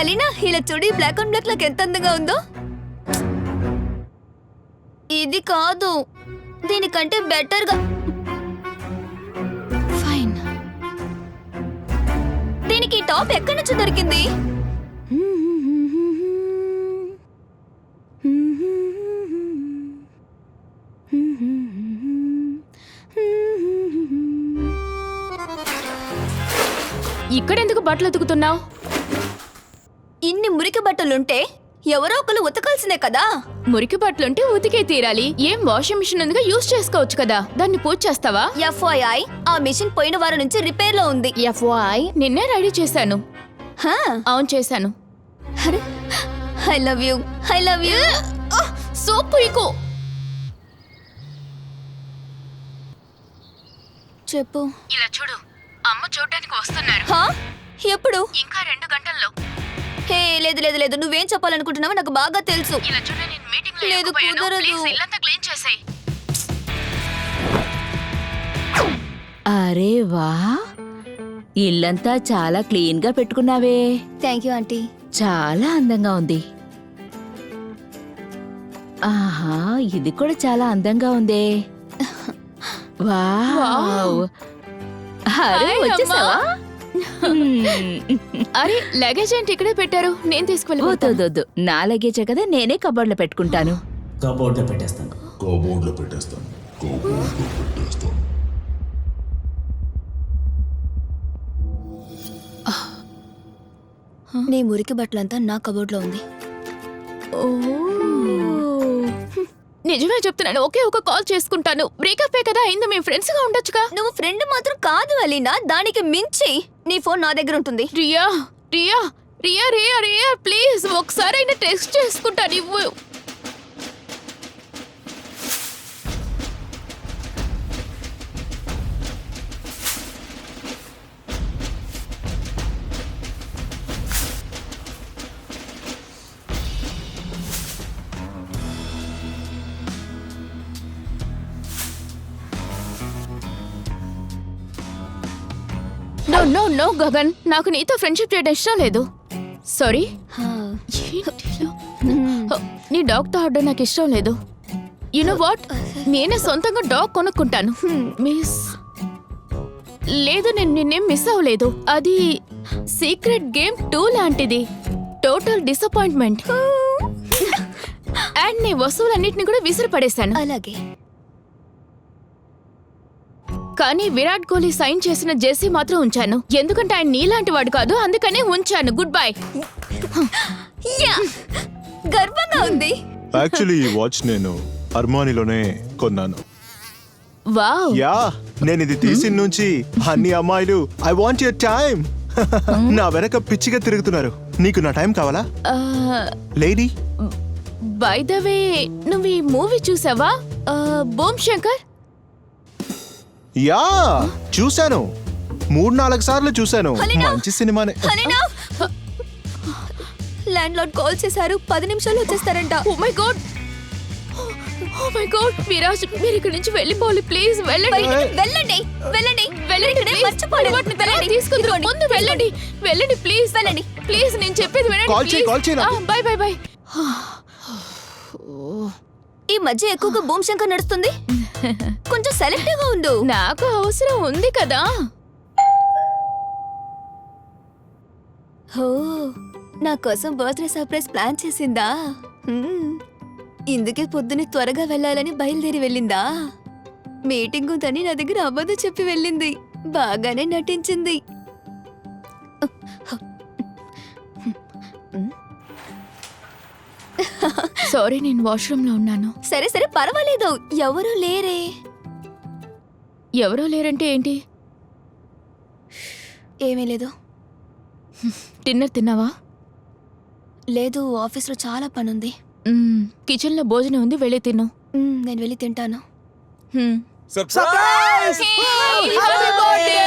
Alina ఇలా చూడు, black and black lock ఎంత అందంగా ఉందో. ఇది కాదు, దీనికంటే బెటర్ గా. ఫైన్. దీనికి ఈ టాప్ ఎక్కడి నుంచి దొరికింది? ఇక్కడెందుకు బట్టలు ఉతుకుతున్నావు? ఇన్ని మురికి బట్టలుంటే ఎవరో ఒకరు ఉతకాల్సిందే కదా. మురికి బట్టలుంటే ఉతికే తీరాలి. ఏం వాషింగ్ మిషన్ ఉందిగా, యూజ్ చేసుకోవచ్చు కదా. దాన్ని పూజ చేస్తావా? FYI, ఆ మిషన్ పోయిన వారం నుంచి రిపేర్ లో ఉంది. FYI, నిన్నే రెడీ చేశాను. హా, అవును చేశాను. అరే I love you, I love you. Soap ఇకో. చెప్పు. ఇలా చూడు, అమ్మ చూడడానికి వస్తున్నారు. హా, ఎప్పుడు? ఇంకా 2 గంటల్లో. హే, లేదు లేదు లేదు, నువ్వేం చెప్పాలనుకుంటున్నావో నాకు బాగా తెలుసు. ఇలా చూడు, నేను మీటింగ్ లో లేదు, లేకపోయాను. కుదరదు. ప్లీజ్ ఇల్లంతా క్లీన్ చేసేయ్. అరే వా, ఇల్లంతా చాలా క్లీన్ గా పెట్టుకున్నావే. Thank you aunty. చాలా అందంగా ఉంది. ఆహా, ఇది కూడా చాలా అందంగా ఉందే. వావ్. అరే హాయ్, వచ్చేసావా? అరే లగేజ్ ఏంటి ఇక్కడే పెట్టారు? నేను తీసుకువెళ్ళిపోతాను. వద్దు, నా లగేజే కదా, నేనే కబోర్డ్లో పెట్టుకుంటాను. కబోర్డ్లో పెట్టేస్తాను. నీ మురికి బట్టలంతా నా కబోర్డ్ లో ఉంది. నిజమే చెప్తున్నాను. ఒకే ఒక కాల్ చేసుకుంటాను. బ్రేకప్ కదా అయింది. మేము ఫ్రెండ్స్ గా ఉండొచ్చుగా. నువ్వు ఫ్రెండ్ మాత్రం కాదు అలీనా, దానికి మించి. నీ ఫోన్ నా దగ్గర ఉంటుంది. రియా రియా రియా రియా రియా ప్లీజ్ ఒకసారి అయినా టెక్స్ట్ చేసుకుంటాను. ఇవ్వు. నో నో నో గగన్, నాకు నీతో ఫ్రెండ్షిప్ చేయడం ఇష్టం లేదు. సారీ. హా. నీ డాగ్ తో ఆడడం నాకు ఇష్టం లేదు. యు నో వాట్, నేనే సొంతంగా డాగ్ కొనుక్కుంటాను. మిస్ లేదు, నేను నిన్నేం మిస్ అవ్వలేదు. అది సీక్రెట్ గేమ్ 2 లాంటిది. Total disappointment. అండ్ నీ వస్తువులన్నిటిని కూడా విసిరి పడేశాను. అలాగే. కానీ విరాట్ కోహ్లీ సైన్ చేసిన జెర్సీ మాత్రం ఉంచాను. ఎందుకంటే ఆయన నీలాంటి వాడు కాదు, అందుకనే ఉంచాను. Good bye. యా, గర్వంగా ఉంది. యాక్చువల్లీ ఈ వాచ్ నేను అర్మానీలోనే కొన్నాను. వావ్. యా, నేను ఇది తీసిన నుంచి అన్ని అమ్మాయిలు ఐ వాంట్ యువర్ టైం నా వెనక పిచ్చిగా తిరుగుతున్నారు. నీకు నా టైం కావాలా లేడీ? బై ద వే, నువ్వు ఈ మూవీ చూసావా, బూమ్ శంకర్? యా, చూశాను. 3-4 సార్లు చూశాను. హలీనా! మంచి సినిమానే. అలీనా, ల్యాండ్ లార్డ్ కాల్ చేశారు. 10 నిమిషాలు వచ్చేస్తారంట. Oh my god, oh my god. Viraj, మీరు ఇక్కడి నుంచి వెళ్ళిపోవాలి. ప్లీజ్ వెళ్ళండి. వెళ్ళండి వెళ్ళండి వెళ్ళండి ఇక్కడే మర్చిపోలేదు. వాటిని తర్వాత తీసుకుందురు. ముందు వెళ్ళండి వెళ్ళండి ప్లీజ్. వెళ్ళండి. ప్లీజ్ నేను చెప్పేది కాల్ చేయి, కాల్ చేయి నాకు. వినండి. By by by. ఈ మధ్య ఎక్కువగా బూమ్ శంకర్ నడుస్తుంది. కొంచెం సెలెక్టివ్ గా ఉండు. నాకు అవసరం ఉంది కదా. హో, నా కోసం బర్త్డే సర్ప్రైజ్ ప్లాన్ చేసిందా? ఇందుకే పొద్దునే త్వరగా వెళ్ళాలని బయలుదేరి వెళ్ళిందా? మీటింగ్ ఉందని నా దగ్గర అబద్ధం చెప్పి వెళ్ళింది. బాగానే నటించింది. సారీ, నేను వాష్రూమ్ లో ఉన్నాను. సరే సరే పర్వాలేదు, ఎవరూ లేరే. ఎవరో లేరంటే ఏంటి? ఏమీ లేదు. డిన్నర్ తిన్నావా? లేదు, ఆఫీస్లో చాలా పనుంది. కిచెన్ లో భోజనం ఉంది, వెళ్ళి తిను. నేను వెళ్ళి తింటాను. సర్ప్రైజ్! Hey, happy birthday!